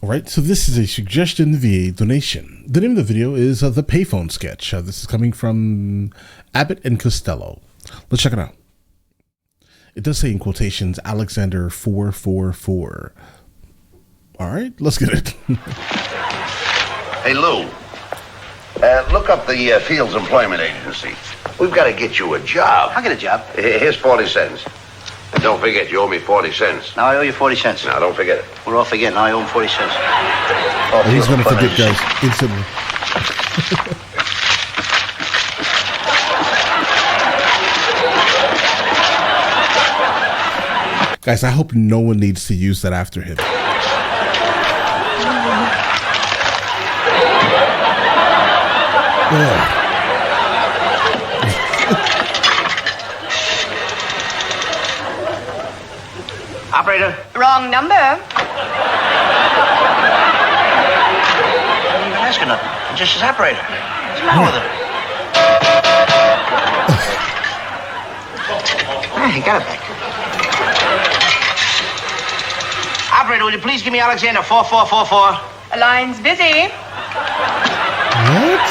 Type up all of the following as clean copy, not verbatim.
Alright, so this is a suggestion via donation. The name of the video is the Payphone sketch. This is coming from Abbott and Costello. Let's check it out. It does say in quotations, Alexander 444. Alright, let's get it. Hey, Lou. Look up the Fields Employment Agency. We've got to get you a job. I'll get a job. Here's 40 cents. And don't forget, you owe me 40 cents. Now I owe you 40 cents. Now, don't forget it. We're all forgetting. Now I owe him 40 cents. Oh, he's going to forget, guys, instantly. Guys, I hope no one needs to use that after him. Operator. Wrong number. I didn't even ask her nothing. I'm just his operator. What's the matter with her? He got it back. Operator, will you please give me Alexander 4444? The line's busy. What?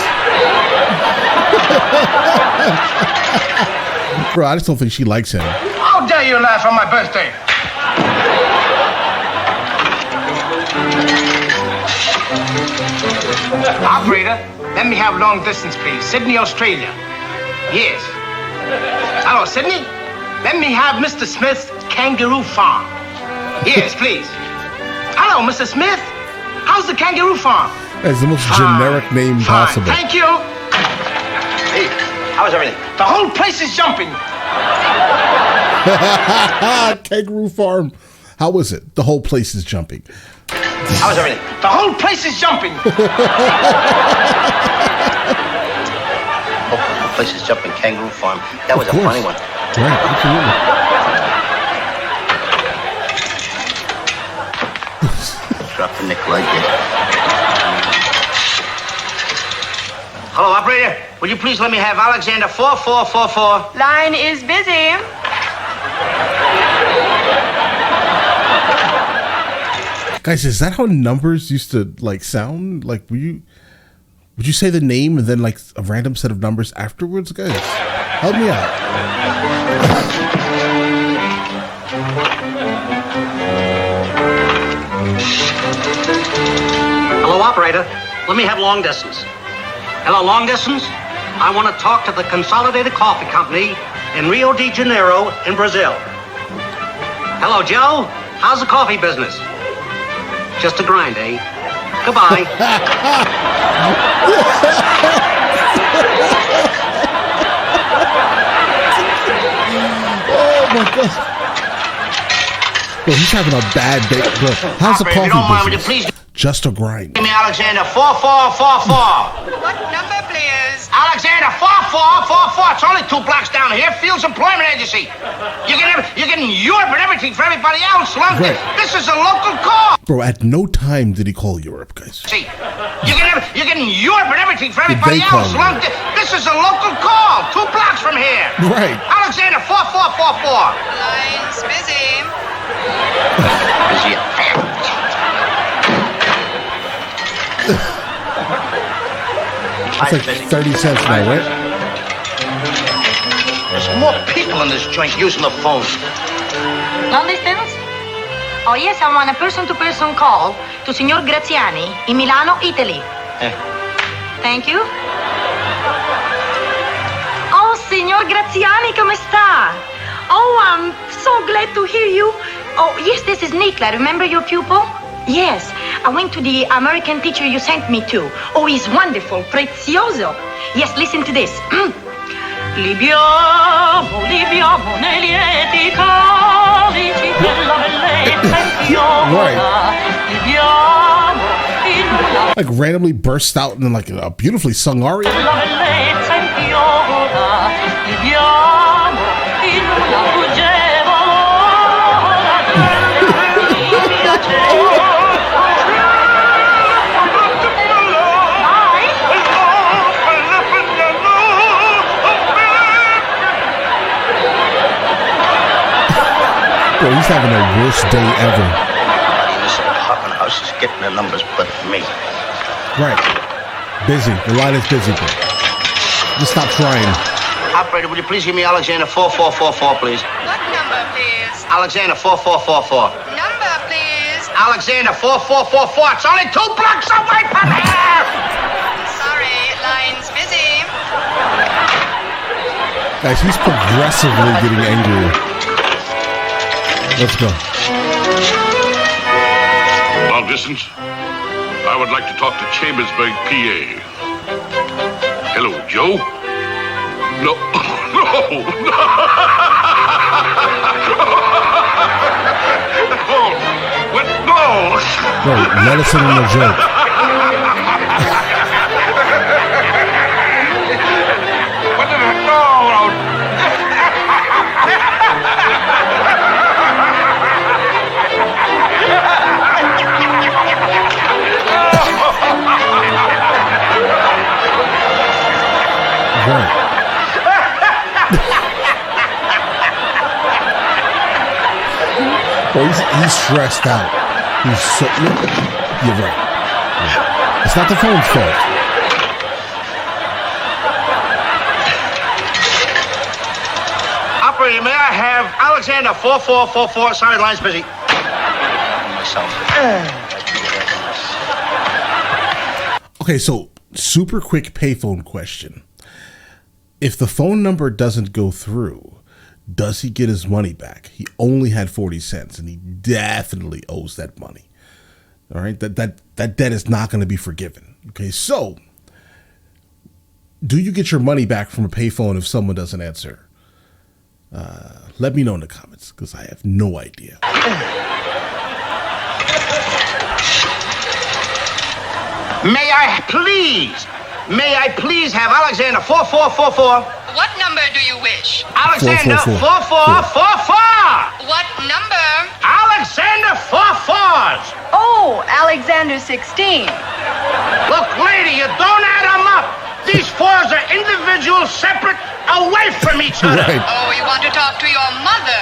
Bro, I just don't think she likes him. How dare you laugh on my birthday? Operator, let me have long distance, please. Sydney, Australia. Yes. Hello, Sydney. Let me have Mr. Smith's Kangaroo Farm. Yes, please. Hello, Mr. Smith. How's the Kangaroo Farm? That's the most generic name possible. Thank you. Hey, how's everything? The whole place is jumping. Kangaroo Farm. How was it? The whole place is jumping. How's everything? The whole place is jumping. The whole place is jumping. Kangaroo Farm. That was a funny one. Right, absolutely. Drop the nickel, I did. Hello, operator. Will you please let me have Alexander 4444? Line is busy. Guys, is that how numbers used to like sound? Like, would you say the name and then like a random set of numbers afterwards? Guys, help me out. Hello, operator. Let me have long distance. Hello, long distance. I want to talk to the Consolidated Coffee Company in Rio de Janeiro in Brazil. Hello, Joe. How's the coffee business? Just a grind, eh? Goodbye. Oh my God. Bro, he's having a bad day. Bro, how's the Operator, if you don't mind, would you coffee business? please Just a grind. give me Alexander 4444? What number, please? Alexander 4444. It's only 2 blocks down here. Fields Employment Agency. You're getting Europe and everything for everybody else. Look, Right. This is a local call. Bro, at no time did he call Europe, guys. See, you're getting Europe and everything for Did everybody they call else. you? Look, this is a local call. 2 blocks from here. Right. Alexander 4444. Line's busy. Busy. It's like 30 cents now, right? There's more people in this joint using the phone. Long distance? Oh, yes, I want a person-to-person call to Signor Graziani in Milano, Italy. Thank you. Oh, Signor Graziani, come sta? Oh, I'm so glad to hear you. Oh, yes, this is Nikla. Remember your pupil? Yes, I went to the American teacher you sent me to. Oh, he's wonderful, prezioso. Yes, listen to this. Libiamo nei lieti calici della bellezza infiora. Libiamo in una Like randomly burst out in like a beautifully sung aria. bella bellezza infiora. Libiamo in una fuggevole Bro, he's having the worst day ever. This is a hopping house. getting the numbers but me. Right. Busy. The line is busy, bro. Just stop trying. Operator, would you please give me Alexander 4444, please? What number, please? Alexander 4444. Number, please. Alexander 4444. It's only 2 blocks away from here! Sorry, line's busy. Guys, he's progressively getting angrier. Let's go. Long distance. I would like to talk to Chambersburg, PA. Hello, Joe? No. No. What? No. Bro, let us in on the joke. What the heck? No. Right. Bro, he's stressed out. He's so. You're right. Yeah. It's not the phone's fault. Operator, may I have Alexander 4444? Sorry, the line's busy. Myself. Okay, so super quick payphone question. If the phone number doesn't go through, does he get his money back? He only had 40 cents and he definitely owes that money. All right, that debt is not going to be forgiven. Okay, so do you get your money back from a payphone if someone doesn't answer? Let me know in the comments because I have no idea. May I please have Alexander 4444? What number do you wish? Alexander 4444! What number? Alexander 44s! Oh, Alexander 16. Look, lady, you don't add them up. These 4s are individual, separate, away from each other. Right. Oh, you want to talk to your mother?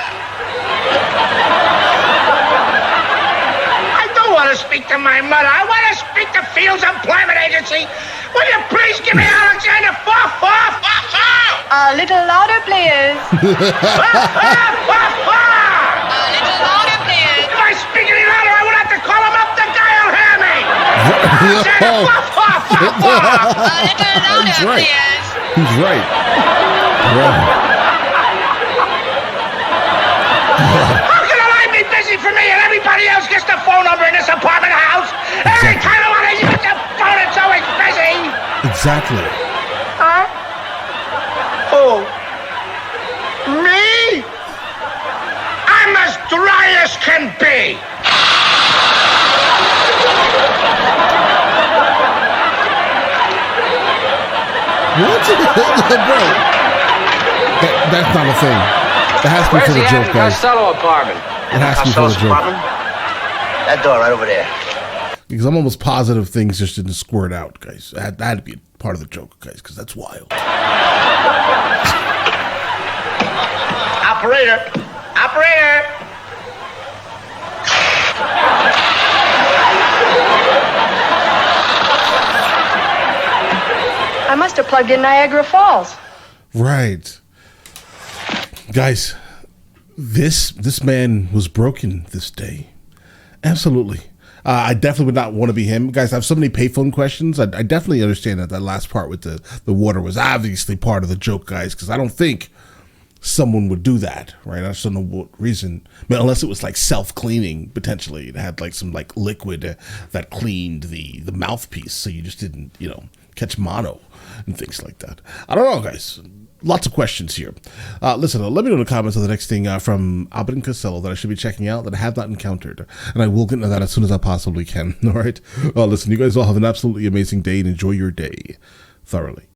I don't want to speak to my mother. I want to speak to Fields Employment Agency. Will you please give me Alexander 4444? A little louder, please. 4444! A little louder, please. If I speak any louder, I will have to call him up. The guy will hear me. Alexander 4444! A little louder, He's right. please. He's right. How can a line be busy for me and everybody else gets the phone number in this apartment house? Every time I want to use the phone, it's always busy. Exactly. Huh? Who? Me? I'm as dry as can be. What? Bro. That's not a thing. It has to be for the joke, guys. Costello apartment. It has to be for the joke. That door right over there. Because I'm almost positive things just didn't squirt out, guys. That had to be part of the joke, guys, because that's wild. Operator. I must have plugged in Niagara Falls. Right. Guys, this man was broken this day. Absolutely. I definitely would not want to be him. Guys, I have so many payphone questions. I definitely understand that last part with the water was obviously part of the joke, guys, because I don't think someone would do that, right? I just don't know what reason. I mean, unless it was like self-cleaning, potentially. It had like some like liquid that cleaned the mouthpiece, so you just didn't, catch mono and things like that. I don't know, guys. Lots of questions here. Listen, let me know in the comments of the next thing from Abbott and Costello that I should be checking out that I have not encountered. And I will get into that as soon as I possibly can. All right? Listen, you guys all have an absolutely amazing day and enjoy your day thoroughly.